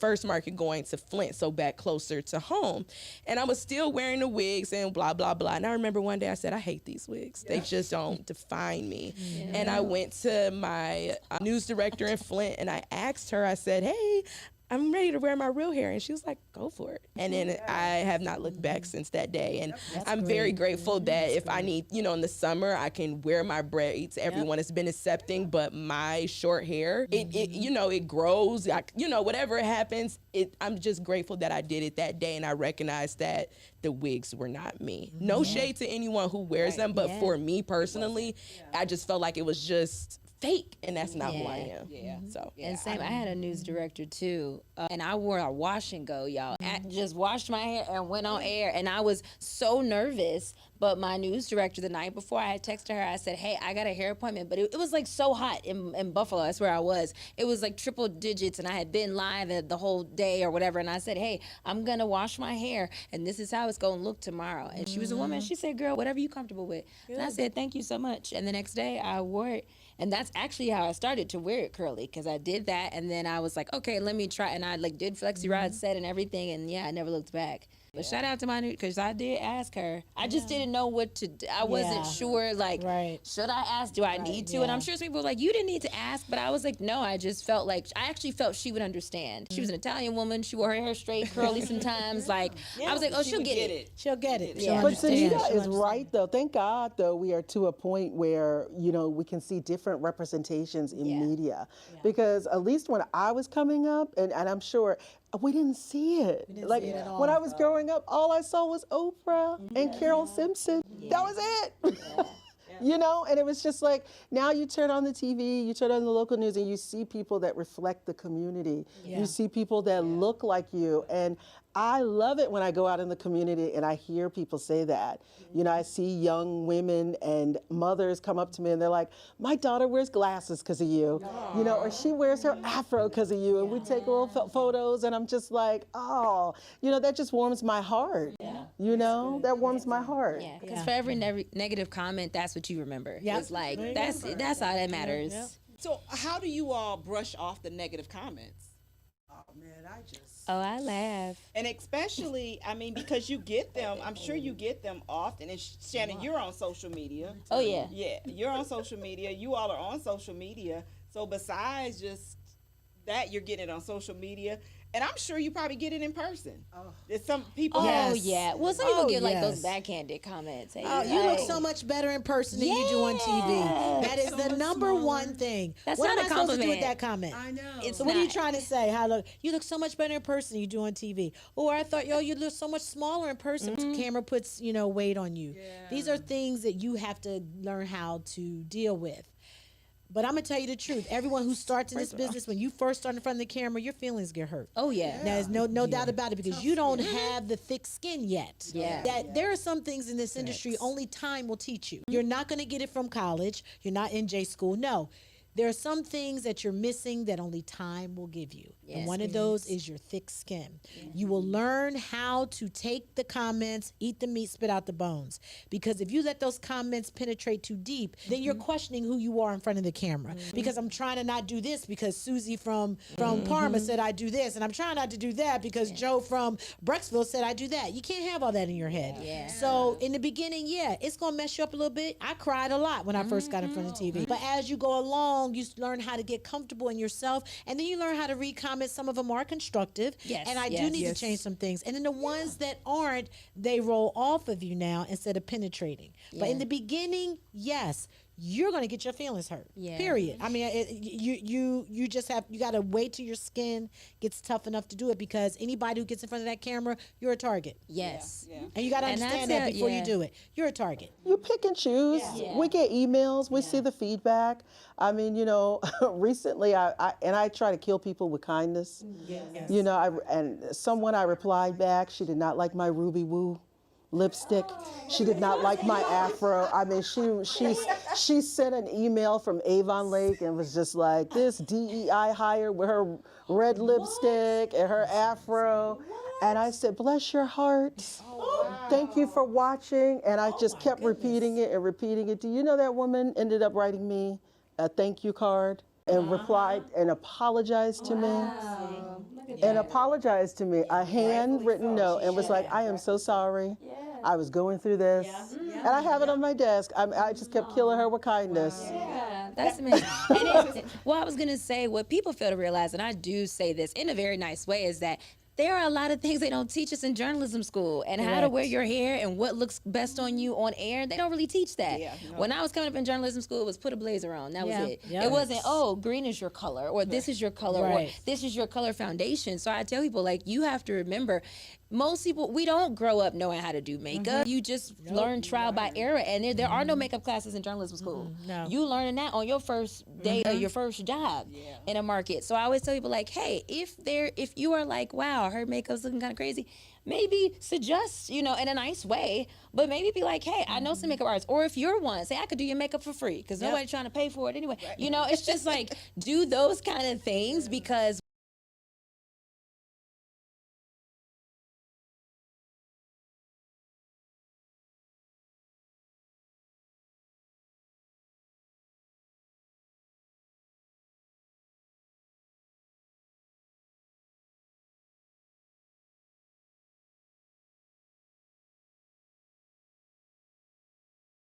first market going to Flint, so back closer to home. And I was still wearing the wigs and blah, blah, blah. And I remember one day I said, I hate these wigs. They just don't define me. And I went to my news director in Flint and I asked her, I said, hey, I'm ready to wear my real hair. And she was like, go for it. And then I have not looked back since that day. And I'm very grateful that if I need, you know, in the summer, I can wear my braids. Everyone has been accepting, but my short hair, it you know, it grows. You know, whatever happens, I'm just grateful that I did it that day. And I recognized that the wigs were not me. No shade to anyone who wears them, but for me personally, I just felt like it was just fake, and that's not who I am. So and same, I had a news director too, and I wore a wash and go, y'all. I just washed my hair and went on air, and I was so nervous. But my news director, the night before, I had texted her. I said, hey, I got a hair appointment. But it was like so hot in Buffalo. That's where I was. It was like triple digits, and I had been live the whole day or whatever. And I said, hey, I'm going to wash my hair, and this is how it's going to look tomorrow. And she was a woman. She said, girl, whatever you're comfortable with. And I said, thank you so much. And the next day, I wore it. And that's actually how I started to wear it curly, because I did that. And then I was like, okay, let me try. And I like did Flexi Rod set and everything. And yeah, I never looked back. But shout out to my new, because I did ask her. I just didn't know what to do. I wasn't sure, like, should I ask? Do I need to? And I'm sure some people were like, you didn't need to ask. But I was like, no, I just felt like, I actually felt she would understand. She was an Italian woman. She wore her hair straight, curly sometimes. Like, I was like, oh, she'll get it. She'll get it. Yeah. But Sunita is right, though. Thank God, though, we are to a point where, you know, we can see different representations in media. Because at least when I was coming up, and I'm sure, we didn't see it. Like, when I was growing up, all I saw was Oprah and Carol Simpson. That was it. You know, and it was just like, now you turn on the TV, you turn on the local news, and you see people that reflect the community. You see people that look like you. And I love it when I go out in the community and I hear people say that. You know, I see young women and mothers come up to me and they're like, my daughter wears glasses because of you. You know, or she wears her afro because of you. And we take little photos and I'm just like, oh, you know, that just warms my heart. You know, that warms my heart. Yeah, because for every negative comment, that's what you remember. It's like, that's all that matters. So how do you all brush off the negative comments? Man, I just... Oh, I laugh. And especially, I mean, because you get them, I'm sure you get them often. And Shannon, you're on social media. Oh, yeah. Yeah, you're on social media. You all are on social media. So besides just that, you're getting it on social media. And I'm sure you probably get it in person. There's some people. Oh, yeah. Well, some people get like those backhanded comments. Hey, you look so much better in person than you do on TV. That is the number one thing. That's what not am a I supposed to do compliment. with that comment? I know. So what are you trying to say? You look so much better in person than you do on TV. Or I thought, yo, you look so much smaller in person. The camera puts, you know, weight on you. These are things that you have to learn how to deal with. But I'm gonna tell you the truth. Everyone who starts in this business, when you first start in front of the camera, your feelings get hurt. Oh yeah. There's no doubt about it, because you don't have the thick skin yet. Yeah. There are some things in this industry only time will teach you. You're not gonna get it from college. You're not in J school. No. There are some things that you're missing that only time will give you. And one of those is your thick skin. You will learn how to take the comments, eat the meat, spit out the bones. Because if you let those comments penetrate too deep, then you're questioning who you are in front of the camera. Because I'm trying to not do this because Susie from Parma said I do this, and I'm trying not to do that because Joe from Brecksville said I do that. You can't have all that in your head. So in the beginning, it's gonna mess you up a little bit. I cried a lot when I first got in front of TV. But as you go along, you learn how to get comfortable in yourself, and then you learn how to read comments. Some of them are constructive, and I do need to change some things. And then the ones that aren't, they roll off of you now instead of penetrating. But in the beginning, yes, you're going to get your feelings hurt. Period. I mean, you just have, you got to wait till your skin gets tough enough to do it, because anybody who gets in front of that camera, you're a target. And you got to understand that before you do it. You're a target. You pick and choose. We get emails. We see the feedback. I mean, you know, recently I try to kill people with kindness. You know, and someone I replied back, she did not like my Ruby Woo lipstick. She did not like my afro. I mean, she sent an email from Avon Lake and was just like, this DEI hire with her red lipstick and her afro. And I said, bless your heart. Thank you for watching. And I just kept repeating it and repeating it. Do you know that woman ended up writing me a thank you card and replied and apologized to me? and apologized to me, a handwritten note, and was like, I am so sorry. I was going through this. And I have it on my desk. I just kept killing her with kindness. Yeah, that's amazing. Well, I was going to say, what people fail to realize, and I do say this in a very nice way, is that there are a lot of things they don't teach us in journalism school, and how to wear your hair and what looks best on you on air. They don't really teach that. When I was coming up in journalism school, it was put a blazer on. That was it. It wasn't, oh, green is your color, or this is your color, or this is your color foundation. So I tell people, like, you have to remember, most people, we don't grow up knowing how to do makeup. You just learn trial by error, and there are no makeup classes in journalism school. No. You learning that on your first day of your first job in a market. So I always tell people, like, hey, if you are like, wow, her makeup's looking kind of crazy, maybe suggest, in a nice way, but maybe be like, hey, I know some makeup artists. Or if you're one, say, I could do your makeup for free, because nobody's trying to pay for it anyway. It's just like, do those kind of things, because